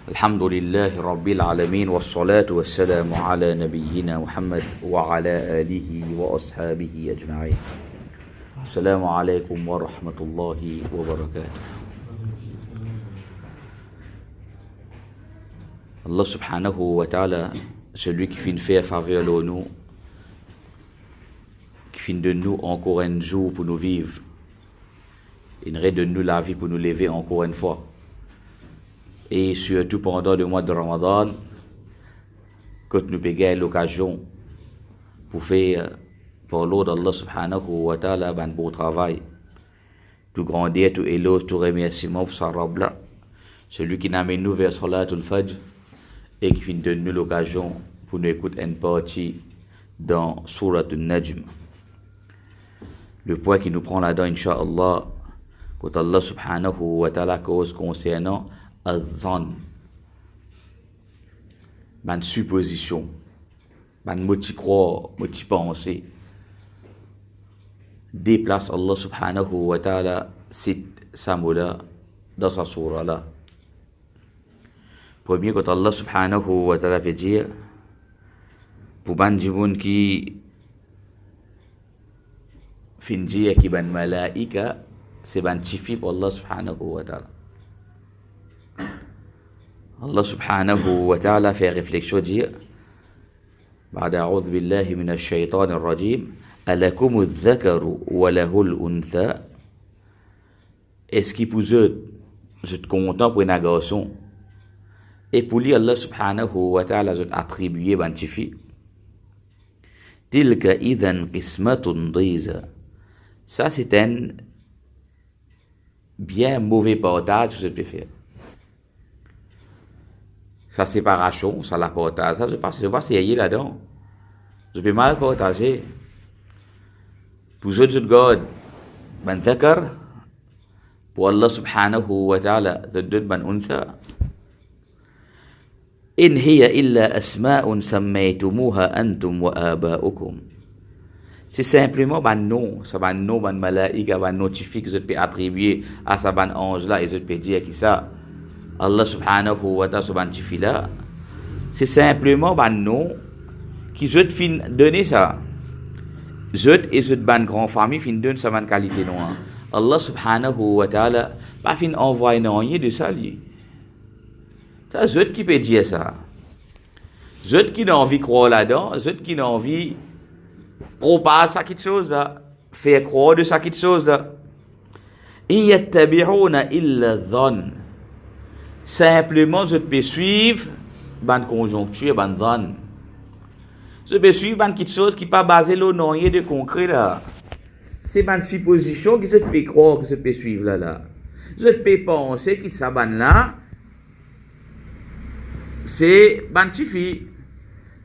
الحمد لله رب العالمين والصلاة والسلام على نبينا محمد وعلى آله وأصحابه أجمعين. السلام عليكم ورحمة الله وبركاته. Allah subhanahu wa ta'ala, celui qui fait faire faveur à nous, qui fait de nous encore un jour pour nous vivre, il redonne nous la vie pour nous lever encore une fois. Et surtout pendant le mois de Ramadan, que nous payons l'occasion pour faire pour l'eau d'Allah subhanahu wa ta'ala un beau travail. Tout grandir, tout éloge, tout remerciement pour sa robe là. Celui qui n'amène nous vers Salatul Fajr et qui donne nous l'occasion pour nous écouter une partie dans Surat Al-Najm. Le point qui nous prend là-dedans, Inch'Allah, quand Allah subhanahu wa ta'ala cause concernant Al-Dhan, ban supposition, ban moti croire, moti penser, déplace Allah subhanahu wa ta'ala cite sa moula dans sa surah là. Premier, quand Allah subhanahu wa ta'ala fait dire, pour ban jimoun qui fin dire qui ban malaika, c'est ban tifi pour Allah subhanahu wa ta'ala. Allah subhanahu wa ta'ala fait réflexion dire, بعد أعوذ بالله من الشيطان الرجيم ألكم الذكر وله الأنثى. Est-ce qu'il vous êtes content pour un garçon? Et pour lui, Allah subhanahu wa ta'ala a attribué ban tifi. Tilka idhan qismatun dhiza. Ça, c'est un bien mauvais partage que je peux faire. Sa séparation, ça la partage, ça, je ne pas essayer là-dedans. Je peux mal partager. Pour ceux de God, ban dhakar, pour Allah subhanahu wa ta'ala, de deux ban untha. إن هي إلا أسماء سميتموها أنتم وآباؤكم. C'est simplement ban nom, ça ban nom, ban malaïka, ban notifié que je peux attribuer à sa ban ange là et je peux dire qui ça. Allah subhanahu wa ta'ala ce ban tifi là. C'est simplement ban nom qui je te fin donner ça. Je et je ban grand famille fin donne sa ban qualité non. Allah subhanahu wa ta'ala pas fin envoyer non de ça li. Ça, je qui peut dire ça. Je qui n'a envie de croire là-dedans, je qui n'a envie de propager ça quelque chose là, faire croire de ça quelque chose là. Iyattabi'una illa dhann. Simplement, je peux suivre ban conjoncture, ban dhann. Je peux suivre ban quelque chose qui pas basé là non de concret là. C'est ban supposition que je peux croire que je peux suivre là. Je peux penser que ça ban là. C'est ban tifi.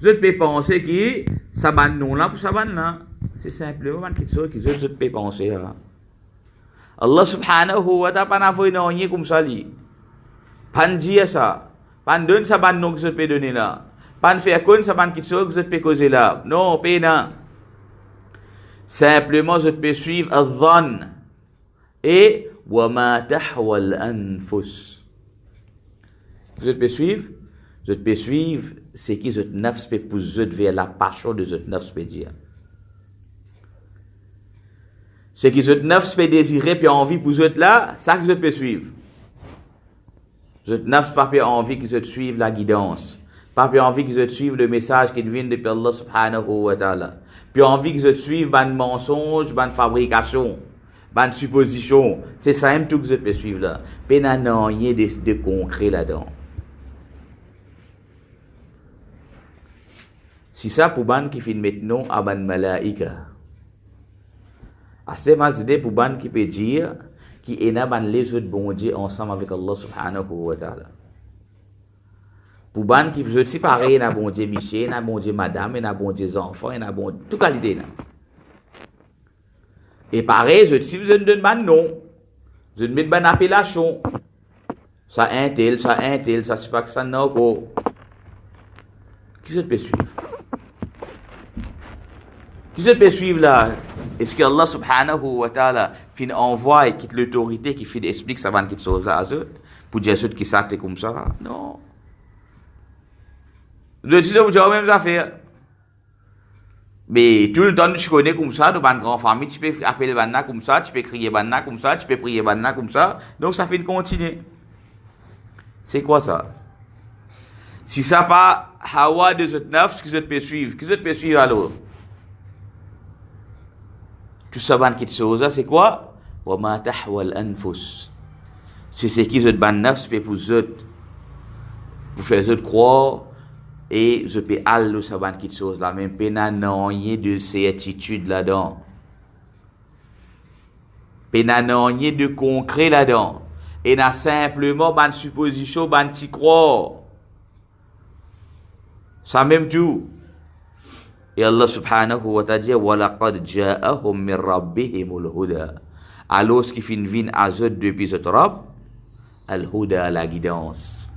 Je peux penser que ça ban non là pour ça ban là. C'est simplement ban quelque chose que je peux penser là. Allah subhanahu wa ta'ala pas n'avoue non comme ça li. Pas dire ça. Pas donner ça ban non que je peux donner là. Pas faire comme ça ban quelque chose que je peux causer là. Non, pas non. Simplement je peux suivre al-dhann et wa ma tahwa al-anfus. Je peux suivre. Je peux suivre ce qui je nafs peut pousser vers la passion de je nafs peut dire. Ce qui je nafs peut désirer puis envie pour je là, ça que je peux suivre. Je nafs pas peut envie que je suive la guidance, pas peut envie que je suive le message qui vient de Allah subhanahu wa ta'ala. Puis envie que je suive ban mensonge, ban fabrication, ban supposition. C'est ça même tout que je peux suivre là. Pena non rien de concret là-dedans. Si ça pour ban qui fait maintenant à ban malaïka. Assez mazde pour ban qui peut dire qui est na ban les autres bon Dieu ensemble avec Allah subhanahu wa ta'ala. Pour ban qui je suis pareil na bon Dieu Michel, na bon Dieu madame, na bon Dieu enfants, na bon tout qualité là. Et pareil je suis besoin de ban non. Je mets ban appellation. Ça un tel, ça c'est pas que ça non quoi. Qui je peux suivre? Qui je peux suivre là? Est-ce que Allah subhanahu wa ta'ala fin envoie quitte l'autorité qui fait explique ça va quelque chose là à eux pour dire ceux qui s'attaquent comme ça. Non. De dire vous avez même affaire. Mais tout le temps, tu connais comme ça, dans une grande famille, tu peux appeler Banna comme ça, tu peux crier Banna comme ça, tu peux prier Banna comme ça. Donc ça fait une continuer. C'est quoi ça? Si ça pas Hawa de cette neuf, ce que je peux suivre, que je peux suivre alors? Tout ça, qui chose, c'est quoi? Wa ma tahwal anfus. C'est ce qui je ban neuf, c'est pour vous faire vous croire. Et je peux aller savoir quelque chose là, même pas non de certitude là-dedans. Pas non de concret là-dedans. Et n'a simplement ban supposition, ban t'y croire. Ça même tout. Et Allah subhanahu wa ta'ala dit wa laqad ja'ahum min rabbihimul huda. Alors ce qui fin vin à eux depuis cette robe, al huda la guidance.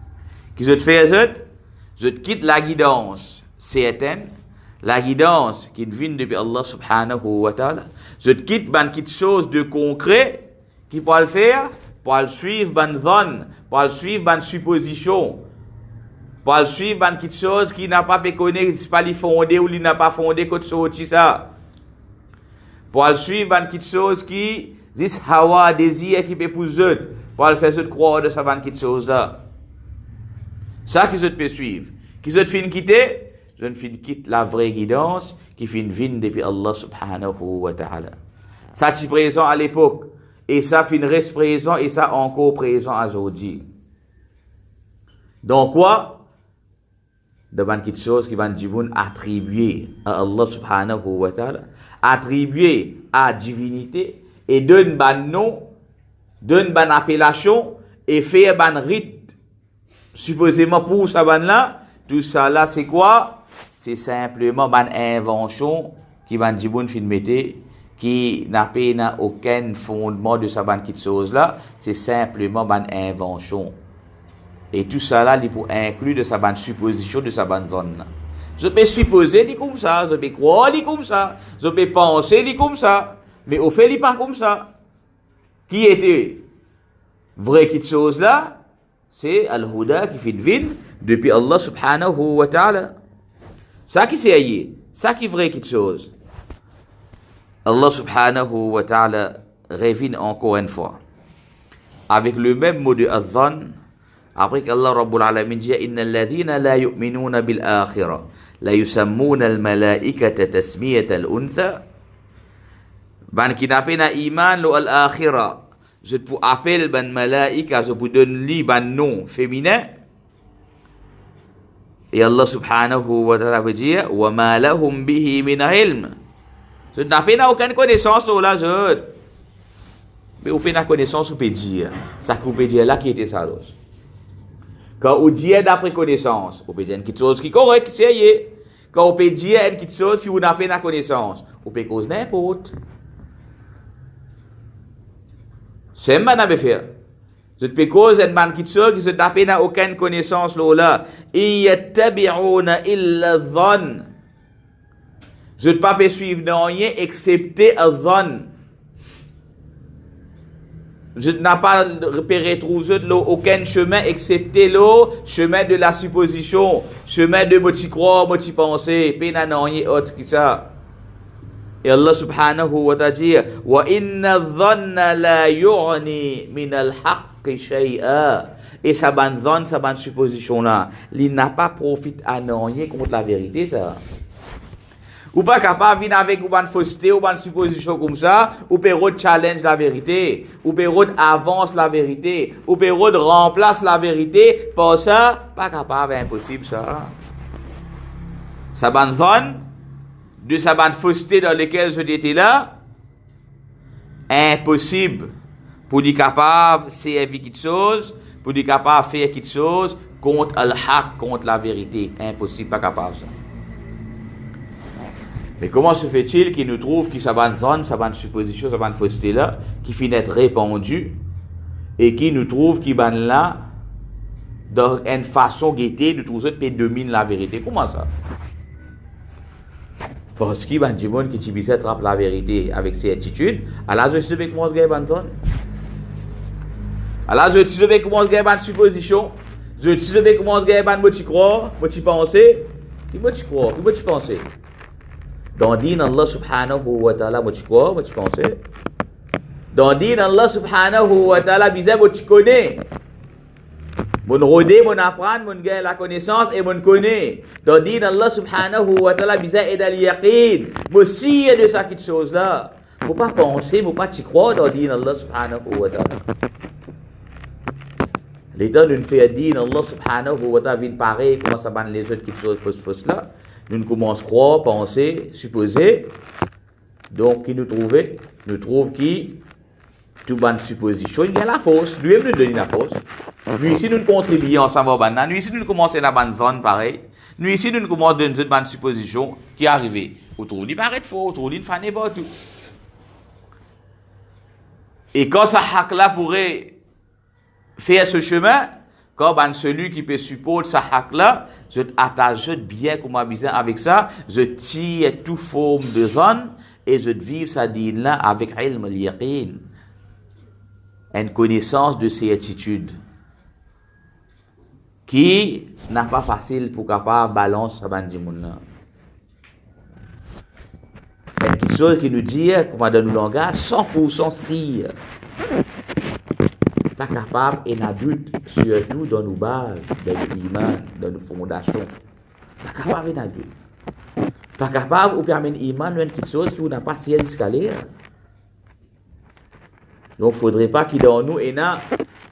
Qui se fait eux? Je quitte la guidance certaine, la guidance qui vient depuis Allah subhanahu wa ta'ala. Je quitte quelque chose de concret qui peut le faire, pour le suivre ban zone, pour le suivre ban supposition, pour le suivre quelque chose qui n'a pas péconné, qui n'est pas fondé ou qui n'a pas fondé quelque chose ça. Pour le suivre quelque chose qui dit hawa désir qui peut pousser, pour le faire se croire de ça quelque chose là. Ça qui je peux suivre. Qui je fin quitter, je ne fin quitte la vraie guidance qui fin vient depuis Allah subhanahu wa ta'ala. Ça est présent à l'époque et ça fin reste présent et ça encore présent aujourd'hui. Donc quoi? Devant quelque chose qui va nous attribuer à Allah subhanahu wa ta'ala, attribuer à divinité et donne ban nom, donne ban appellation et faire ban rite. Supposément pour ça là, tout ça là c'est quoi? C'est simplement une invention qui va dire bon film qui n'a pas aucun fondement de ça cette chose là, c'est simplement une invention. Et tout ça là il pour inclure de sa supposition de sa zone là. Je peux supposer dit comme ça, je peux croire dit comme ça, je peux penser dit comme ça, mais au fait il pas comme ça. Qui était vrai cette chose là? C'est Al-Huda qui fait vin depuis Allah subhanahu wa ta'ala. Ça qui c'est aillé, ça qui est vrai quelque chose. Allah subhanahu wa ta'ala revient encore une fois. Avec le même mot de adhan, après qu'Allah Rabbul Alamin dit Inna alladhina la yu'minuna bil akhirah la yusammuna al malaikata tasmiyata al untha. Ban qui n'a pas iman lo al akhirah. Je te appelle ban malaika, je vous donne li ban nom féminin. Et Allah subhanahu wa ta'ala veut dire wa ma lahum bihi min ilm. Je n'ai pas aucune connaissance là, je. Mais vous pas connaissance, vous pouvez dire. Ça que vous pouvez dire là qui était ça. Quand vous dites d'après connaissance, vous pouvez dire quelque chose qui est correct, c'est. Quand vous pouvez dire quelque chose qui vous n'a pas connaissance, vous pouvez causer n'importe. C'est ce que je faire. Je te peux causer une man qui se tape n'a aucune connaissance là. Iyattabi'una illa dhann. Je ne peux pas suivre dans rien excepté dhann. Je n'ai pas repéré trouver aucun chemin excepté le chemin de la supposition, chemin de moti croire, moti penser, pena non rien autre que ça. Et Allah subhanahu wa ta'ala dit wa inna dhanna la yughni min al-haqqi shay'a. Et ça ban dhann, ça ban supposition là, il n'a pas profité à non rien contre la vérité ça. Ou pas capable venir avec une fausseté ou une supposition comme ça, ou peut challenge la vérité, ou peut avance la vérité, ou peut remplace la vérité, pour ça, pas capable, impossible ça. Ça ban dhann de sa bande fausseté dans laquelle je étais là, impossible pour être capable de servir quelque chose, pour être capable de faire quelque chose contre al-haq, contre la vérité. Impossible, pas capable ça. Mais comment se fait-il qu'il nous trouve que sa bande zone, sa bande supposition, sa bande fausseté là, qui finit d'être répandue, et qui nous trouve qui ban là, dans une façon guettée, de trouver que domine la vérité. Comment ça? Parce qu'il y a des gens qui puissent attraper la vérité avec certitude, alors je sais comment se gagne. Alors, si je vais commencer à faire une supposition, si je vais commencer à faire une croire, une penser, qui me croire, qui me penser. Dans le din Allah subhanahu wa ta'ala, je crois, je pense. Dans le din Allah subhanahu wa ta'ala, je connais. Je rodé, je apprends, je gagne la connaissance et je connais. Dans le din Allah subhanahu wa ta'ala, je aide à l'yaqin. Je sais de ça, cette chose-là. Il ne faut pas penser, il ne faut pas y croire dans le din Allah subhanahu wa ta'ala. L'état d'une fait un din Allah subhanahu wa ta'ala, vient pareil, comment ça banne les autres qui sont fausses là. Nous commençons à croire, penser, supposer. Donc, qui nous trouve qui, tout bonne supposition, il y a la fausse. Lui, il nous donne la fausse. Nous, ici, nous contribuons ensemble au banane. Nous, ici, nous commençons à la bonne pareil. Nous, ici, nous commençons à donner une bonne supposition qui est arrivée. Autour il paraît faux, autour il fait n'importe tout. Et quand ça hack-là pourrait faire ce chemin, quand celui qui peut supporter sa hack-là, je t'attache bien comme avisé avec ça, je tire toute forme de zone et je vive sa dîne là avec ilm al-yaqin, une connaissance de ses attitudes qui n'a pas facile pour capable balancer sa bande là. Quelque chose qui nous dit, comme dans nos langages, 100% si pas capable et n'a doute, surtout dans nos bases, dans l'iman, dans nos fondations. Pas capable et n'a doute. Pas capable ou permettre l'iman d'une quelque chose qui n'a pas si escalier. Donc, il ne faudrait pas qu'il dans nous, et là,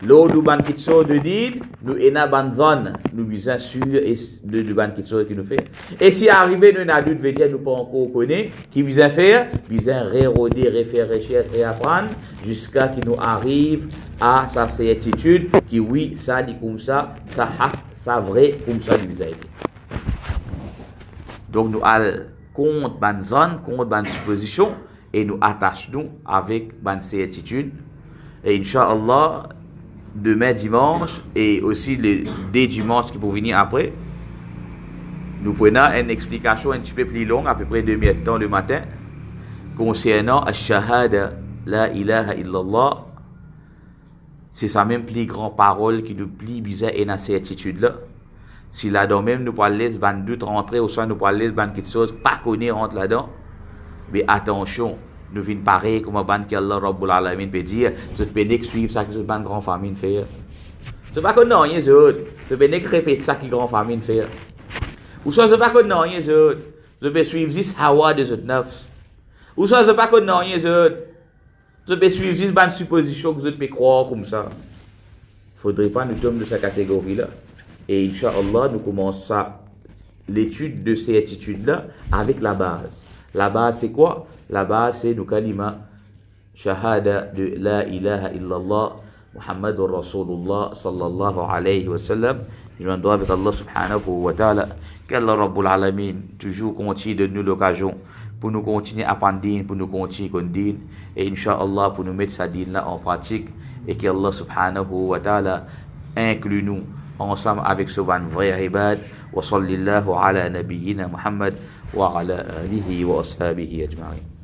l'eau du ban quelque chose de dire, nous, et là, ban zone, nous bien sûr, et de ban quelque chose qui nous fait. Et si arrivé, nous, n'a doute, veut dire, nous pas encore connaître, qui vient faire, vient réroder, refaire recherche, réapprendre, jusqu'à qu'il nous arrive à sa certitude, qui oui, ça dit comme ça vrai, comme ça, nous a été. Donc, nous allons contre ban zone, contre ban supposition, et nous attachons avec ban certitude. Et Inch'Allah, demain dimanche, et aussi des dimanches qui vont venir après, nous prenons une explication un petit peu plus longue, à peu près 2 minutes temps le matin, concernant Ash-Shahada, la ilaha illallah. C'est sa même plus grande parole qui nous plie bizarre et dans cette certitude-là. Si là-dedans même nous parlons laisser ban doute rentrer, ou soit nous parlons laisser ban quelque chose, pas connaître entre là-dedans. Mais attention, nous venons pareil comme un ban qu'Allah Rabbul Alamin peut dire, je peux pas suivre ça que cette ban grande famille fait. C'est pas qu'on n'a rien d'autre, je peux pas répéter ça que grande famille fait. Ou soit je pas qu'on n'a rien d'autre, je peux suivre juste hawa de cette neuf. Ou soit je pas qu'on n'a rien d'autre, je peux suivre juste ban supposition que je peux croire comme ça. Faudrait pas nous tomber de cette catégorie-là. Et Inch'Allah, nous commençons l'étude de ces attitudes-là avec la base. La base, c'est quoi? La base, c'est le kalima shahada de la ilaha illallah Muhammadur Rasulullah sallallahu alayhi wa sallam. Je m'en dois avec Allah subhanahu wa ta'ala. Qu'Allah Rabbul Alamin toujours continue de nous l'occasion pour nous continuer à apprendre, pour nous continuer à dire, et Inch'Allah pour nous mettre sa dîne là en pratique, et qu'Allah subhanahu wa ta'ala inclut nous ensemble avec ce vrai ibad. Wa sallallahu ala nabiyyina Muhammad wa ala alihi wa ashabihi ajma'in.